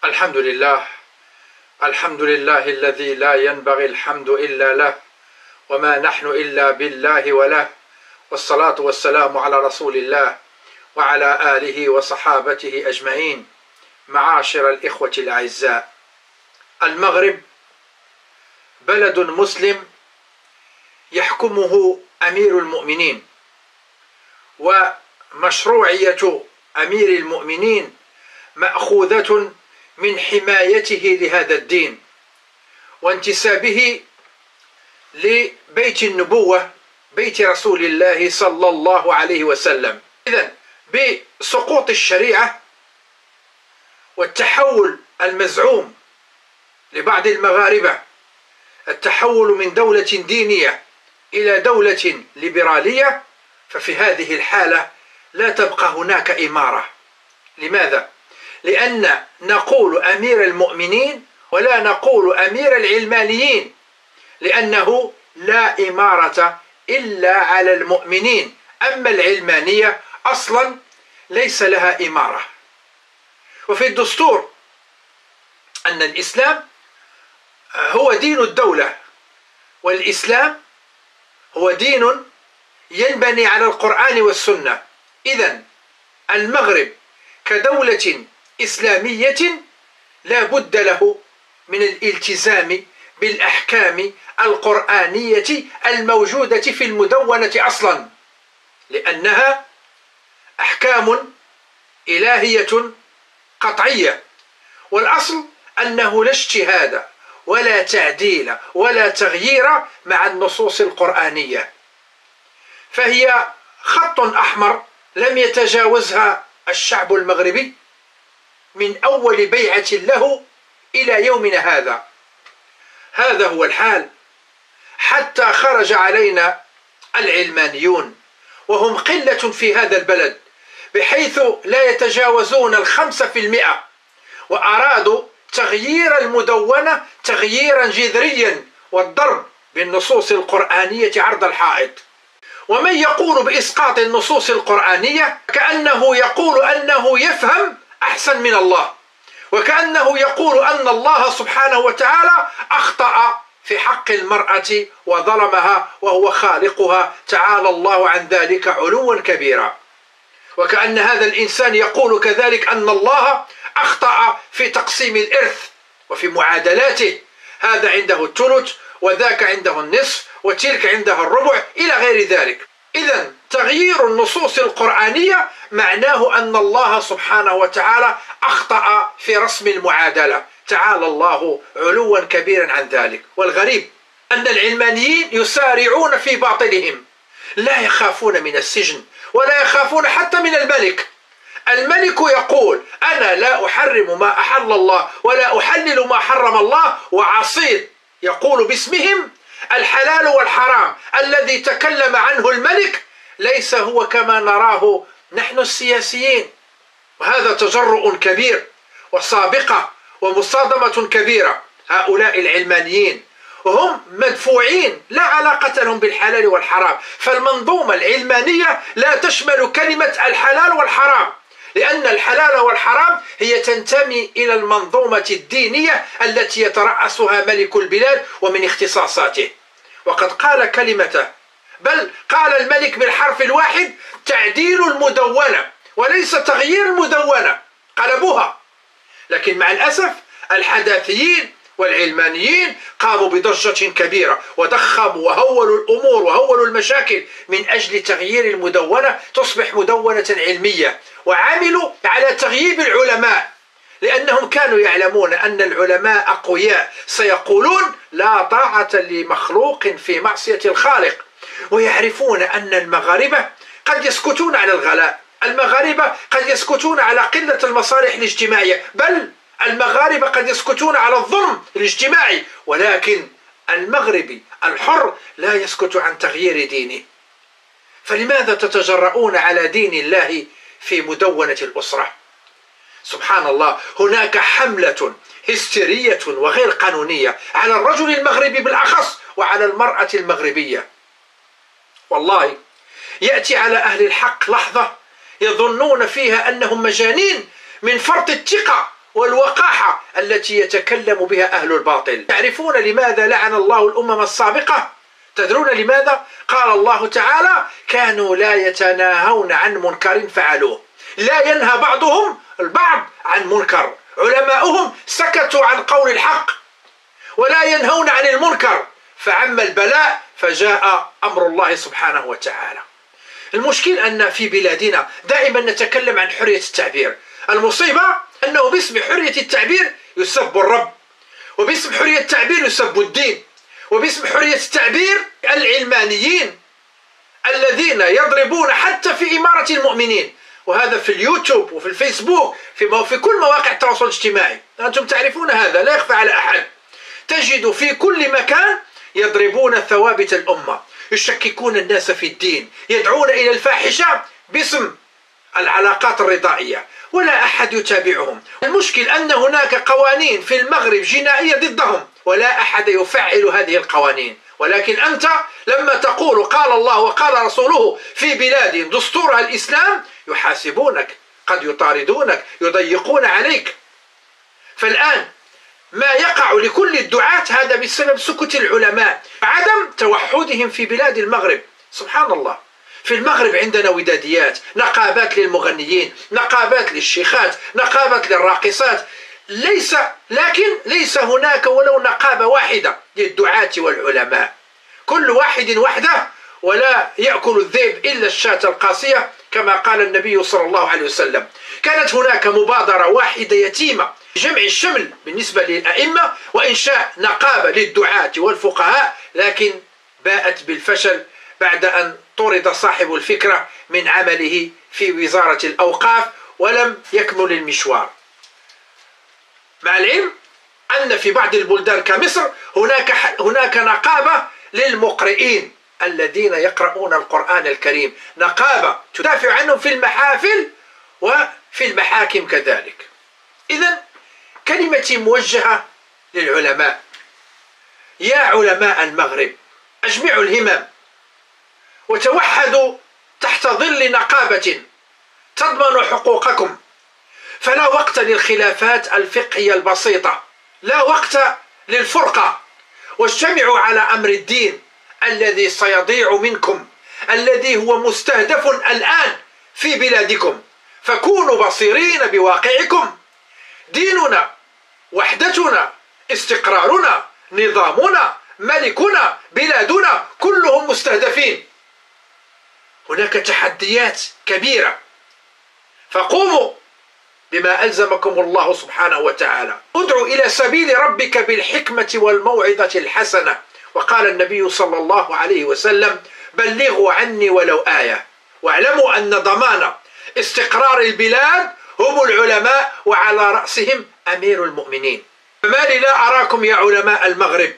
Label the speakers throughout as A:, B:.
A: الحمد لله. الحمد لله الذي لا ينبغي الحمد إلا له، وما نحن إلا بالله وله، والصلاة والسلام على رسول الله وعلى آله وصحابته أجمعين. معاشر الإخوة الأعزاء، المغرب بلد مسلم يحكمه أمير المؤمنين، ومشروعية أمير المؤمنين مأخوذة من حمايته لهذا الدين وانتسابه لبيت النبوة، بيت رسول الله صلى الله عليه وسلم. إذن بسقوط الشريعة والتحول المزعوم لبعض المغاربة، التحول من دولة دينية إلى دولة ليبرالية، ففي هذه الحالة لا تبقى هناك إمارة. لماذا؟ لأن نقول أمير المؤمنين ولا نقول أمير العلمانيين، لأنه لا إمارة إلا على المؤمنين. أما العلمانية أصلا ليس لها إمارة. وفي الدستور أن الإسلام هو دين الدولة، والإسلام هو دين ينبني على القرآن والسنة. إذن المغرب كدولة إسلامية لا بد له من الالتزام بالأحكام القرآنية الموجودة في المدونة أصلا، لأنها أحكام إلهية قطعية، والأصل أنه لا اجتهاد ولا تعديل ولا تغيير مع النصوص القرآنية، فهي خط أحمر لم يتجاوزها الشعب المغربي من أول بيعة له إلى يومنا هذا. هذا هو الحال حتى خرج علينا العلمانيون، وهم قلة في هذا البلد بحيث لا يتجاوزون 5%، وأرادوا تغيير المدونة تغييرا جذريا والضرب بالنصوص القرآنية عرض الحائط. ومن يقول بإسقاط النصوص القرآنية كأنه يقول أنه يفهم أحسن من الله، وكأنه يقول أن الله سبحانه وتعالى أخطأ في حق المرأة وظلمها وهو خالقها، تعالى الله عن ذلك علوا كبيرا. وكأن هذا الإنسان يقول كذلك أن الله أخطأ في تقسيم الإرث وفي معادلاته، هذا عنده الثلث وذاك عنده النصف وتلك عندها الربع إلى غير ذلك. إذن تغيير النصوص القرآنية معناه أن الله سبحانه وتعالى أخطأ في رسم المعادلة، تعالى الله علوا كبيرا عن ذلك. والغريب أن العلمانيين يسارعون في باطلهم، لا يخافون من السجن ولا يخافون حتى من الملك. الملك يقول أنا لا أحرم ما أحل الله ولا أحلل ما حرم الله، وعصيد يقول باسمهم الحلال والحرام الذي تكلم عنه الملك ليس هو كما نراه نحن السياسيين. وهذا تجرؤ كبير وسابقة ومصادمة كبيرة. هؤلاء العلمانيين وهم مدفوعين، لا علاقة لهم بالحلال والحرام، فالمنظومة العلمانية لا تشمل كلمة الحلال والحرام، لأن الحلال والحرام هي تنتمي إلى المنظومة الدينية التي يترأسها ملك البلاد ومن اختصاصاته. وقد قال كلمته، بل قال الملك بالحرف الواحد تعديل المدونة وليس تغيير المدونة، قلبوها. لكن مع الأسف الحداثيين والعلمانيين قاموا بضجة كبيرة وضخموا وهولوا الأمور وهولوا المشاكل من أجل تغيير المدونة تصبح مدونة علمية، وعملوا على تغييب العلماء، لأنهم كانوا يعلمون أن العلماء أقوياء سيقولون لا طاعة لمخلوق في معصية الخالق، ويعرفون أن المغاربة قد يسكتون على الغلاء، المغاربة قد يسكتون على قلة المصالح الاجتماعية، بل المغاربة قد يسكتون على الظلم الاجتماعي، ولكن المغربي الحر لا يسكت عن تغيير دينه. فلماذا تتجرؤون على دين الله في مدونة الأسرة؟ سبحان الله، هناك حملة هستيرية وغير قانونية على الرجل المغربي بالأخص وعلى المرأة المغربية. والله يأتي على أهل الحق لحظة يظنون فيها أنهم مجانين من فرط الثقة والوقاحة التي يتكلم بها أهل الباطل. تعرفون لماذا لعن الله الأمم السابقة؟ تدرون لماذا؟ قال الله تعالى: كانوا لا يتناهون عن منكر فعلوه. لا ينهى بعضهم البعض عن منكر، علماؤهم سكتوا عن قول الحق ولا ينهون عن المنكر، فعم البلاء فجاء أمر الله سبحانه وتعالى. المشكل أن في بلادنا دائما نتكلم عن حرية التعبير. المصيبة أنه باسم حرية التعبير يسب الرب، وباسم حرية التعبير يسب الدين، وباسم حرية التعبير العلمانيين الذين يضربون حتى في إمارة المؤمنين، وهذا في اليوتيوب وفي الفيسبوك في كل مواقع التواصل الاجتماعي. أنتم تعرفون هذا، لا يخفى على أحد. تجد في كل مكان يضربون ثوابت الأمة، يشككون الناس في الدين، يدعون إلى الفاحشة باسم العلاقات الرضائية، ولا أحد يتابعهم. المشكل أن هناك قوانين في المغرب جنائية ضدهم، ولا أحد يفعل هذه القوانين. ولكن أنت لما تقول قال الله وقال رسوله في بلاد دستورها الإسلام يحاسبونك، قد يطاردونك، يضيقون عليك. فالآن ما يقع لكل الدعاة هذا بسبب سكوت العلماء، عدم توحدهم في بلاد المغرب. سبحان الله، في المغرب عندنا وداديات، نقابات للمغنيين، نقابات للشيخات، نقابات للراقصات، لكن ليس هناك ولو نقابة واحدة للدعاة والعلماء. كل واحد وحده، ولا يأكل الذئب إلا الشاة القاسية كما قال النبي صلى الله عليه وسلم. كانت هناك مبادرة واحدة يتيمة جمع الشمل بالنسبة للأئمة وإنشاء نقابة للدعاة والفقهاء، لكن باءت بالفشل بعد أن طرد صاحب الفكرة من عمله في وزارة الأوقاف ولم يكمل المشوار. مع العلم أن في بعض البلدان كمصر هناك نقابة للمقرئين الذين يقرؤون القرآن الكريم، نقابة تدافع عنهم في المحافل وفي المحاكم كذلك. إذن كلمتي موجهة للعلماء: يا علماء المغرب، أجمعوا الهمم وتوحدوا تحت ظل نقابة تضمن حقوقكم، فلا وقت للخلافات الفقهية البسيطة، لا وقت للفرقة، واجتمعوا على أمر الدين الذي سيضيع منكم، الذي هو مستهدف الآن في بلادكم، فكونوا بصيرين بواقعكم. ديننا، وحدتنا، استقرارنا، نظامنا، ملكنا، بلادنا كلهم مستهدفين. هناك تحديات كبيرة، فقوموا بما ألزمكم الله سبحانه وتعالى. ادعوا إلى سبيل ربك بالحكمة والموعظة الحسنة، وقال النبي صلى الله عليه وسلم: بلغوا عني ولو آية، واعلموا أن ضمان استقرار البلاد هم العلماء، وعلى رأسهم أمير المؤمنين. فما لي لا أراكم يا علماء المغرب،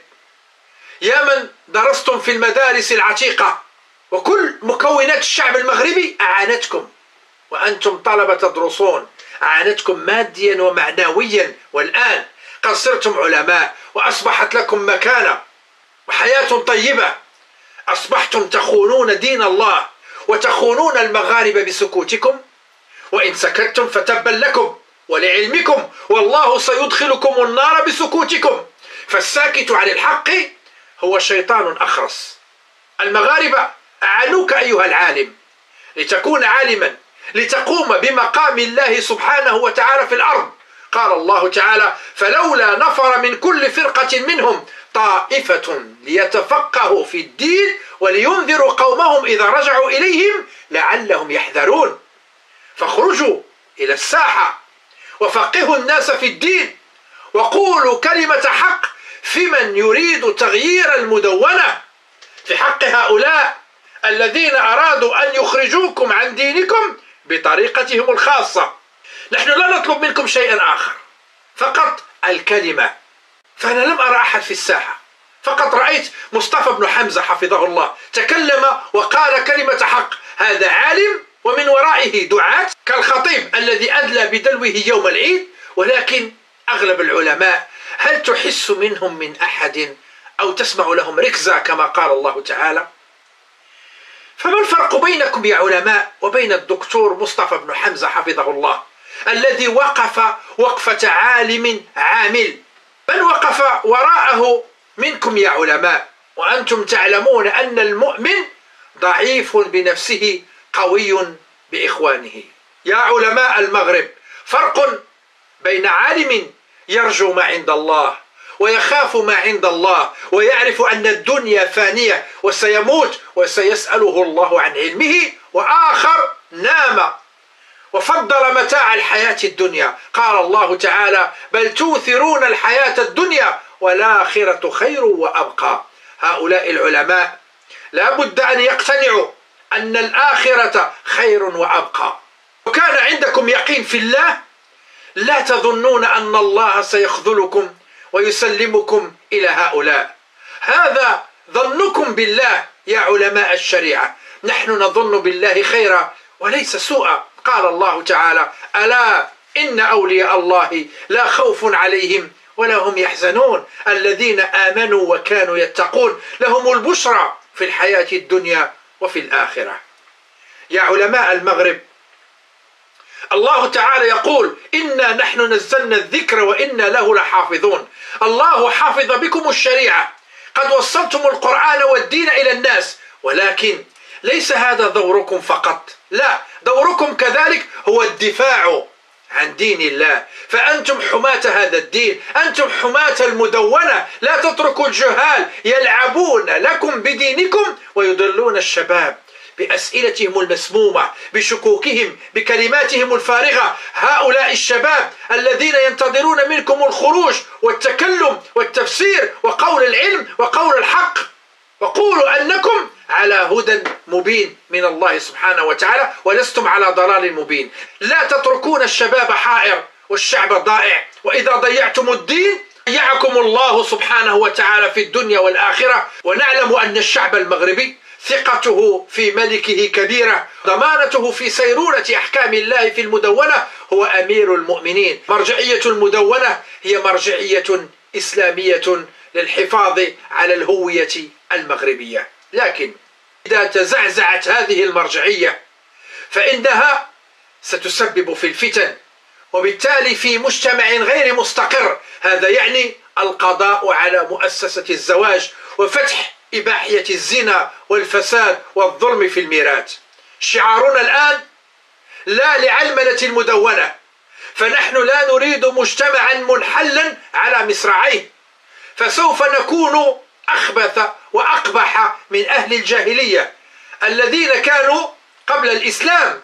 A: يا من درستم في المدارس العتيقة، وكل مكونات الشعب المغربي أعانتكم، وأنتم طلبة تدرسون، أعانتكم ماديا ومعنويا، والآن قد صرتم علماء وأصبحت لكم مكانة وحياة طيبة. أصبحتم تخونون دين الله وتخونون المغاربة بسكوتكم، وإن سكتتم فتبا لكم ولعلمكم، والله سيدخلكم النار بسكوتكم. فالساكت عن الحق هو شيطان أخرس. المغاربة أعانوك أيها العالم لتكون عالما، لتقوم بمقام الله سبحانه وتعالى في الأرض. قال الله تعالى: فلولا نفر من كل فرقة منهم طائفة ليتفقهوا في الدين ولينذروا قومهم إذا رجعوا إليهم لعلهم يحذرون. فاخرجوا إلى الساحة وفقهوا الناس في الدين، وقولوا كلمة حق في من يريد تغيير المدونة، في حق هؤلاء الذين أرادوا أن يخرجوكم عن دينكم بطريقتهم الخاصة. نحن لا نطلب منكم شيئا آخر، فقط الكلمة. فأنا لم أرى أحد في الساحة، فقط رأيت مصطفى بن حمزة حفظه الله تكلم وقال كلمة حق. هذا عالم، ومن ورائه دعاة كالخطيب الذي أدلى بدلوه يوم العيد. ولكن أغلب العلماء هل تحس منهم من أحد أو تسمع لهم ركزة كما قال الله تعالى؟ فما الفرق بينكم يا علماء وبين الدكتور مصطفى بن حمزة حفظه الله؟ الذي وقف وقفة عالم عامل. من وقف وراءه منكم يا علماء؟ وأنتم تعلمون أن المؤمن ضعيف بنفسه قوي بإخوانه. يا علماء المغرب، فرق بين عالم يرجو ما عند الله ويخاف ما عند الله ويعرف أن الدنيا فانية وسيموت وسيسأله الله عن علمه، وآخر نام وفضل متاع الحياة الدنيا. قال الله تعالى: بل توثرون الحياة الدنيا والآخرة خير وأبقى. هؤلاء العلماء لا بد أن يقتنعوا أن الآخرة خير وأبقى. وكان عندكم يقين في الله لا تظنون أن الله سيخذلكم ويسلمكم إلى هؤلاء. هذا ظنكم بالله يا علماء الشريعة. نحن نظن بالله خيرا وليس سوءا. قال الله تعالى: ألا إن أولياء الله لا خوف عليهم ولا هم يحزنون الذين آمنوا وكانوا يتقون لهم البشرى في الحياة الدنيا وفي الآخرة. يا علماء المغرب، الله تعالى يقول: إنا نحن نزلنا الذكر وإنا له لحافظون. الله حافظ بكم الشريعة، قد وصلتم القرآن والدين إلى الناس، ولكن ليس هذا دوركم فقط، لا، دوركم كذلك هو الدفاع عن دين الله. فأنتم حماة هذا الدين، أنتم حماة المدونة. لا تتركوا الجهال يلعبون لكم بدينكم ويضلون الشباب بأسئلتهم المسمومة، بشكوكهم، بكلماتهم الفارغة. هؤلاء الشباب الذين ينتظرون منكم الخروج والتكلم والتفسير وقول العلم وقول الحق، وقولوا أنكم على هدى مبين من الله سبحانه وتعالى ولستم على ضلال مبين. لا تتركون الشباب حائر والشعب ضائع، وإذا ضيعتم الدين ضيعكم الله سبحانه وتعالى في الدنيا والآخرة. ونعلم أن الشعب المغربي ثقته في ملكه كبيرة، ضمانته في سيرورة أحكام الله في المدونة هو أمير المؤمنين. مرجعية المدونة هي مرجعية إسلامية للحفاظ على الهوية المغربية. لكن إذا تزعزعت هذه المرجعية فإنها ستسبب في الفتن، وبالتالي في مجتمع غير مستقر. هذا يعني القضاء على مؤسسة الزواج وفتح إباحية الزنا والفساد والظلم في الميراث. شعارنا الآن لا لعلمنة المدونة، فنحن لا نريد مجتمعا منحلا على مصراعيه، فسوف نكون أخبث وأقبح من أهل الجاهلية الذين كانوا قبل الإسلام.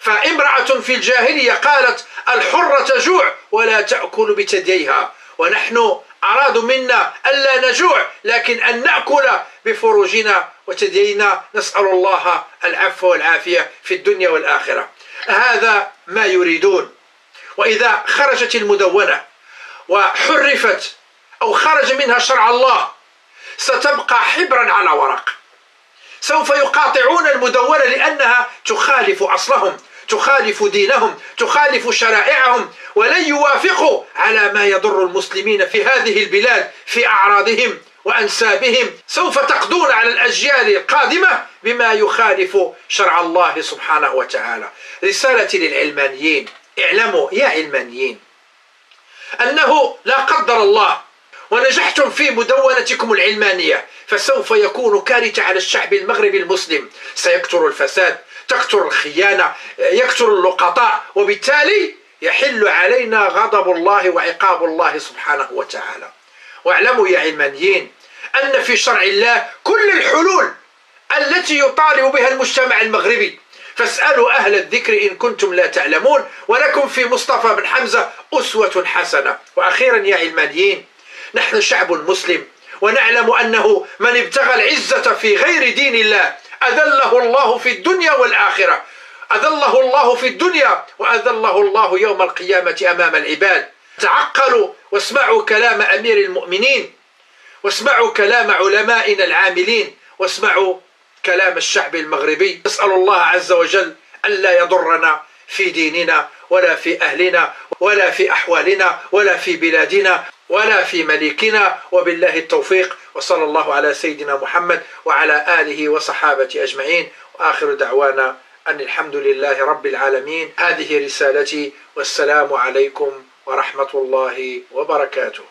A: فامرأة في الجاهلية قالت: الحرة تجوع ولا تأكل بثدييها. ونحن أرادوا منا ألا نجوع لكن أن نأكل بفروجنا وثديينا. نسأل الله العفو والعافية في الدنيا والآخرة. هذا ما يريدون. وإذا خرجت المدونة وحرفت أو خرج منها شرع الله ستبقى حبرا على ورق. سوف يقاطعون المدونة لأنها تخالف أصلهم، تخالف دينهم، تخالف شرائعهم، ولن يوافقوا على ما يضر المسلمين في هذه البلاد في أعراضهم وأنسابهم. سوف تقضون على الأجيال القادمة بما يخالف شرع الله سبحانه وتعالى. رسالتي للعلمانيين: اعلموا يا علمانيين أنه لا قدر الله ونجحتم في مدونتكم العلمانية فسوف يكون كارثة على الشعب المغربي المسلم. سيكثر الفساد، تكثر الخيانة، يكثر اللقطاء، وبالتالي يحل علينا غضب الله وعقاب الله سبحانه وتعالى. واعلموا يا علمانيين أن في شرع الله كل الحلول التي يطالب بها المجتمع المغربي، فاسألوا أهل الذكر إن كنتم لا تعلمون، ولكم في مصطفى بن حمزة أسوة حسنة. وأخيرا يا علمانيين، نحن شعب مسلم ونعلم أنه من ابتغى العزة في غير دين الله أذله الله في الدنيا والآخرة. أذله الله في الدنيا وأذله الله يوم القيامة أمام العباد. تعقلوا واسمعوا كلام أمير المؤمنين، واسمعوا كلام علمائنا العاملين، واسمعوا كلام الشعب المغربي. نسأل الله عز وجل ألا يضرنا في ديننا ولا في أهلنا ولا في أحوالنا ولا في بلادنا ولا في مليكنا. وبالله التوفيق، وصلى الله على سيدنا محمد وعلى آله وصحابته أجمعين، وآخر دعوانا أن الحمد لله رب العالمين. هذه رسالتي، والسلام عليكم ورحمة الله وبركاته.